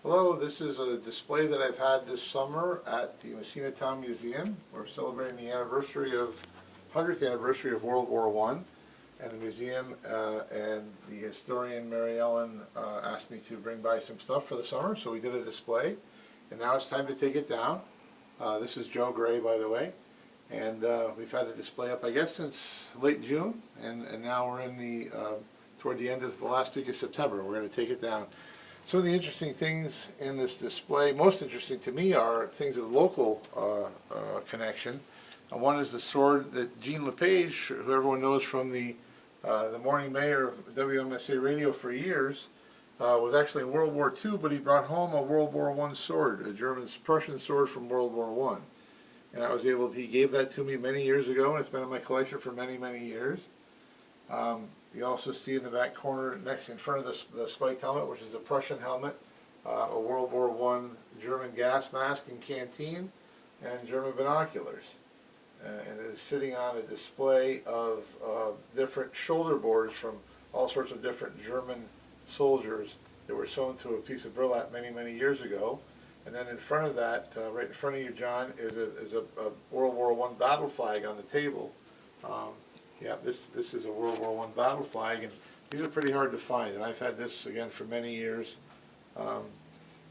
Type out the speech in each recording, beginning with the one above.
Hello, this is a display that I've had this summer at the Massena Town Museum. We're celebrating the 100th anniversary of World War I, and the museum and the historian Mary Ellen asked me to bring by some stuff for the summer, so we did a display, and now it's time to take it down. This is Joe Gray, by the way, and we've had the display up, I guess, since late June, and now we're in the toward the end of the last week of September. We're going to take it down. Some of the interesting things in this display, most interesting to me, are things of local connection. One is the sword that Jean LePage, who everyone knows from the morning mayor of WMSA Radio for years, was actually in World War II, but he brought home a World War I sword, a German-Prussian sword from World War I. And I was able to, he gave that to me many years ago, and it's been in my collection for many, many years. You also see in the back corner, next in front of the spiked helmet, which is a Prussian helmet, a World War I German gas mask and canteen, and German binoculars. And it is sitting on a display of different shoulder boards from all sorts of different German soldiers that were sewn to a piece of burlap many, many years ago. And then in front of that, right in front of you, John, is a World War I battle flag on the table. Yeah, this is a World War I battle flag, and these are pretty hard to find, and I've had this, again, for many years. I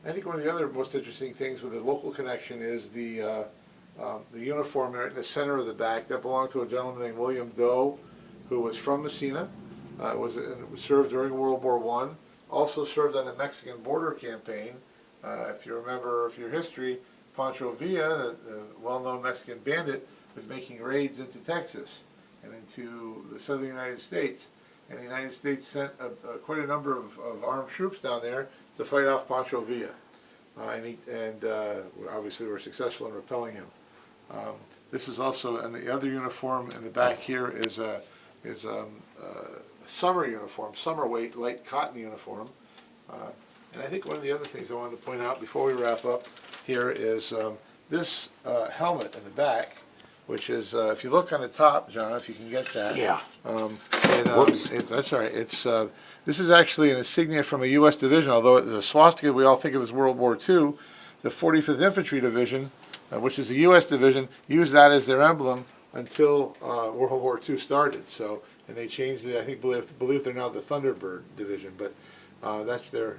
think one of the other most interesting things with the local connection is the uniform there in the center of the back. That belonged to a gentleman named William Doe, who was from Massena, was served during World War I, also served on the Mexican border campaign. If you remember, if your history, Pancho Villa, the well-known Mexican bandit, was making raids into Texas and into the southern United States, and the United States sent quite a number of armed troops down there to fight off Pancho Villa, and obviously were successful in repelling him. This is also, and the other uniform in the back here is a summer uniform, summer weight, light cotton uniform. And I think one of the other things I wanted to point out before we wrap up here is this helmet in the back, which is, if you look on the top, John, if you can get that. Yeah. That's all right. This is actually an insignia from a U.S. division, although the swastika we all think of as World War II. The 45th Infantry Division, which is a U.S. division, used that as their emblem until World War II started. So, and they changed it. I believe they're now the Thunderbird Division, but that's their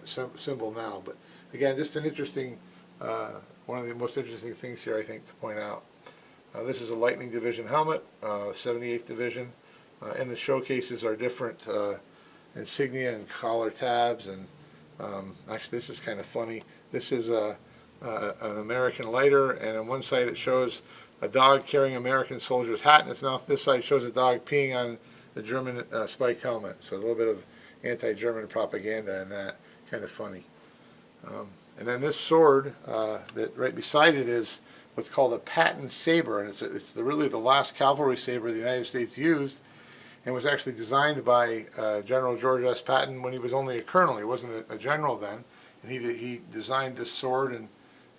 symbol now. But again, just an interesting. One of the most interesting things here, I think, to point out. This is a Lightning Division helmet, 78th Division. And the showcases are different insignia and collar tabs. And actually, this is kind of funny. This is an American lighter, and on one side it shows a dog carrying an American soldier's hat in its mouth. This side shows a dog peeing on the German spiked helmet. So a little bit of anti-German propaganda in that. Kind of funny. And then this sword, that right beside it is what's called a Patton saber, and it's really the last cavalry saber the United States used, and was actually designed by General George S. Patton when he was only a colonel. He wasn't a general then, and he designed this sword, and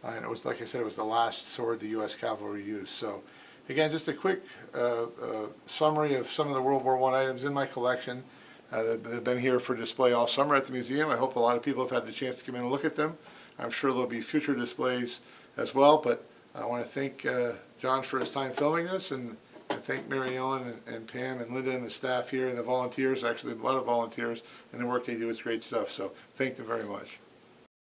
it was, like I said, it was the last sword the U.S. cavalry used. So, again, just a quick summary of some of the World War I items in my collection. They've been here for display all summer at the museum. I hope a lot of people have had the chance to come in and look at them. I'm sure there'll be future displays as well, but I want to thank John for his time filming this, and thank Mary Ellen and Pam and Linda and the staff here and the volunteers, actually a lot of volunteers, and the work they do is great stuff, so thank them very much.